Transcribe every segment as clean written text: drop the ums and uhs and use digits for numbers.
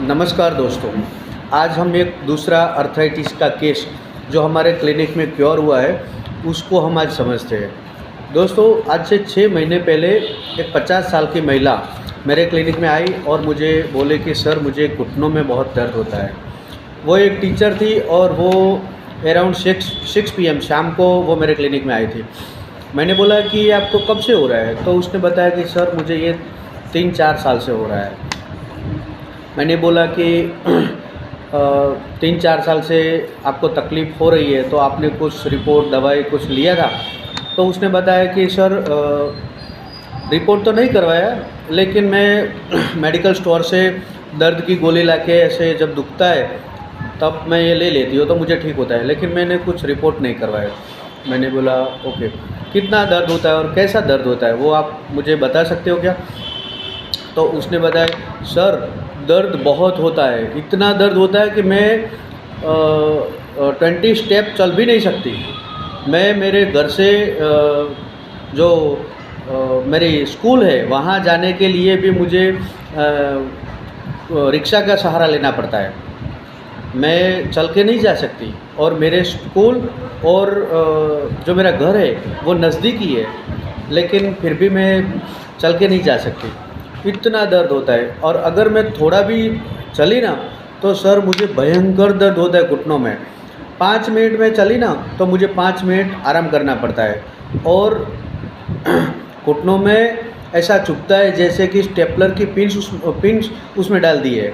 नमस्कार दोस्तों। आज हम एक दूसरा अर्थराइटिस का केस जो हमारे क्लिनिक में क्योर हुआ है उसको हम आज समझते हैं। दोस्तों, आज से 6 महीने पहले एक 50 साल की महिला मेरे क्लिनिक में आई और मुझे बोले कि सर मुझे घुटनों में बहुत दर्द होता है। वो एक टीचर थी और वो अराउंड 6 PM शाम को वो मेरे क्लिनिक में आई थी। मैंने बोला कि ये आपको कब से हो रहा है? तो उसने बताया कि सर मुझे ये 3-4 साल से हो रहा है। मैंने बोला कि 3-4 साल से आपको तकलीफ़ हो रही है तो आपने कुछ रिपोर्ट दवाई कुछ लिया था? तो उसने बताया कि सर रिपोर्ट तो नहीं करवाया, लेकिन मैं मेडिकल स्टोर से दर्द की गोली लाके ऐसे जब दुखता है तब मैं ये ले लेती हूँ तो मुझे ठीक होता है, लेकिन मैंने कुछ रिपोर्ट नहीं करवाया। मैंने बोला ओके, कितना दर्द होता है और कैसा दर्द होता है वो आप मुझे बता सकते हो क्या? तो उसने बताया सर दर्द बहुत होता है, इतना दर्द होता है कि मैं 20 स्टेप चल भी नहीं सकती। मैं मेरे घर से जो मेरी स्कूल है वहाँ जाने के लिए भी मुझे रिक्शा का सहारा लेना पड़ता है। मैं चल के नहीं जा सकती और मेरे स्कूल और जो मेरा घर है वो नज़दीक ही है, लेकिन फिर भी मैं चल के नहीं जा सकती। इतना दर्द होता है और अगर मैं थोड़ा भी चली ना तो सर मुझे भयंकर दर्द होता है घुटनों में। 5 मिनट में चली ना तो मुझे 5 मिनट आराम करना पड़ता है और घुटनों में ऐसा चुभता है जैसे कि स्टेपलर की पिंस उसमें डाल दी है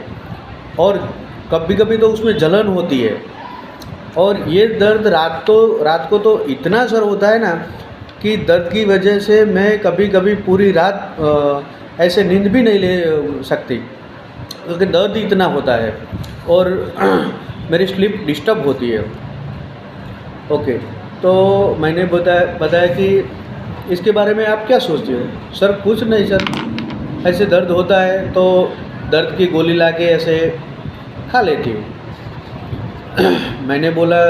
और कभी कभी तो उसमें जलन होती है। और ये दर्द रात को तो इतना सर होता है ना कि दर्द की वजह से मैं कभी कभी पूरी रात ऐसे नींद भी नहीं ले सकती, क्योंकि दर्द ही इतना होता है और मेरी स्लीप डिस्टर्ब होती है। ओके, तो मैंने बताया कि इसके बारे में आप क्या सोचते हो? सर कुछ नहीं सर, ऐसे दर्द होता है तो दर्द की गोली लाके ऐसे खा लेती हूँ। मैंने बोला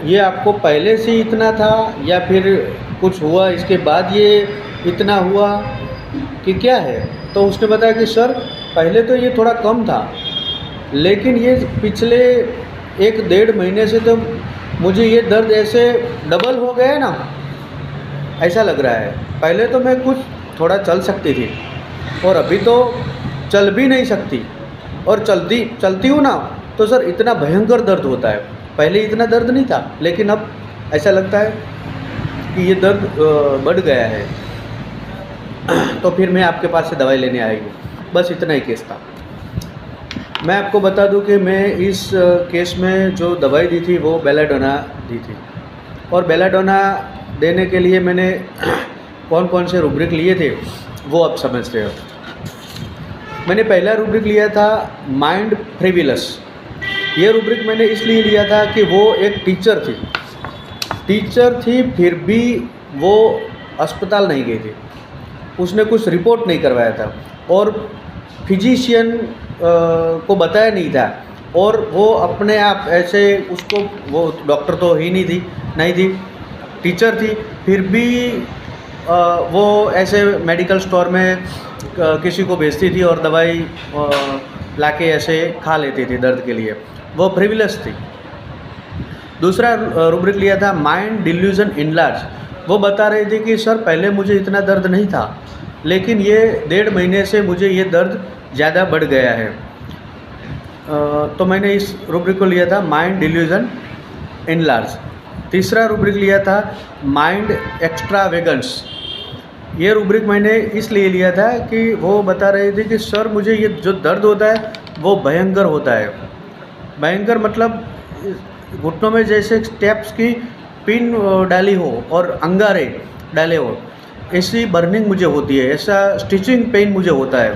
ये आपको पहले से इतना था या फिर कुछ हुआ इसके बाद ये इतना हुआ कि क्या है? तो उसने बताया कि सर पहले तो ये थोड़ा कम था, लेकिन ये पिछले 1-1.5 महीने से तो मुझे ये दर्द ऐसे डबल हो गया है ना, ऐसा लग रहा है। पहले तो मैं कुछ थोड़ा चल सकती थी और अभी तो चल भी नहीं सकती, और चलती हूँ ना तो सर इतना भयंकर दर्द होता है। पहले इतना दर्द नहीं था, लेकिन अब ऐसा लगता है कि ये दर्द बढ़ गया है। तो फिर मैं आपके पास से दवाई लेने आई हूँ। बस इतना ही केस था। मैं आपको बता दूं कि मैं इस केस में जो दवाई दी थी वो बेलाडोना दी थी, और बेलाडोना देने के लिए मैंने कौन कौन से रूब्रिक लिए थे वो आप समझते हो। मैंने पहला रूब्रिक लिया था माइंड फ्रीविलस। ये रूब्रिक मैंने इसलिए लिया था कि वो एक टीचर थी फिर भी वो अस्पताल नहीं गई थी, उसने कुछ रिपोर्ट नहीं करवाया था और फिजिशियन को बताया नहीं था, और वो अपने आप ऐसे उसको, वो डॉक्टर तो ही नहीं थी, टीचर थी, फिर भी वो ऐसे मेडिकल स्टोर में किसी को भेजती थी और दवाई लाके ऐसे खा लेती थी दर्द के लिए। वो फ्रीविलस थी। दूसरा रूब्रिक लिया था माइंड डिल्यूजन इनलार्ज। वो बता रही थी कि सर पहले मुझे इतना दर्द नहीं था, लेकिन ये 1.5 महीने से मुझे ये दर्द ज़्यादा बढ़ गया है। तो मैंने इस रूब्रिक को लिया था माइंड डिल्यूजन इनलार्ज। तीसरा रूब्रिक लिया था माइंड एक्स्ट्रावेगेंस। ये रूब्रिक मैंने इसलिए लिया था कि वो बता रही थी कि सर मुझे ये जो दर्द होता है वो भयंकर होता है। भयंकर मतलब घुटनों में जैसे स्टेप्स की पिन डाली हो और अंगारे डाले हो, ऐसी बर्निंग मुझे होती है, ऐसा स्टिचिंग पेन मुझे होता है।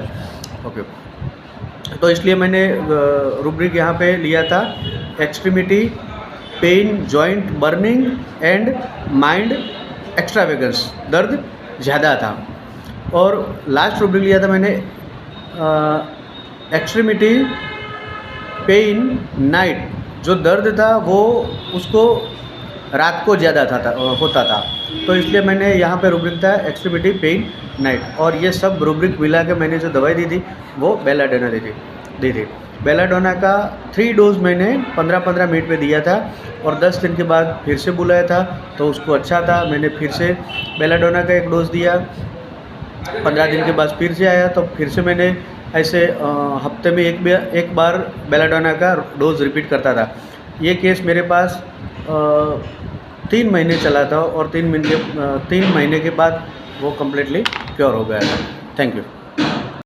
ओके, तो इसलिए मैंने रूब्रिक यहाँ पे लिया था extremity pain joint burning and mind extravagance, दर्द ज़्यादा था। और लास्ट रूब्रिक लिया था मैंने एक्सट्रीमिटी पेन नाइट, जो दर्द था वो उसको रात को ज़्यादा होता था, तो इसलिए मैंने यहाँ पे रूब्रिक था एक्सट्रीमिटी पेन नाइट। और ये सब रूब्रिक मिला के मैंने जो दवाई दी थी वो बेलाडोना दी थी। दी थी। बेलाडोना का 3 डोज़ मैंने 15-15 मिनट में दिया था और 10 दिन के बाद फिर से बुलाया था तो उसको अच्छा था। मैंने फिर से बेलाडोना का 1 डोज़ दिया, 15 दिन के बाद फिर से आया तो फिर से मैंने ऐसे हफ्ते में एक बार बेलाडोना का डोज़ रिपीट करता था। ये केस मेरे पास 3 महीने चला था और 3 महीने के बाद वो कम्प्लीटली क्योर हो गया था। Thank you.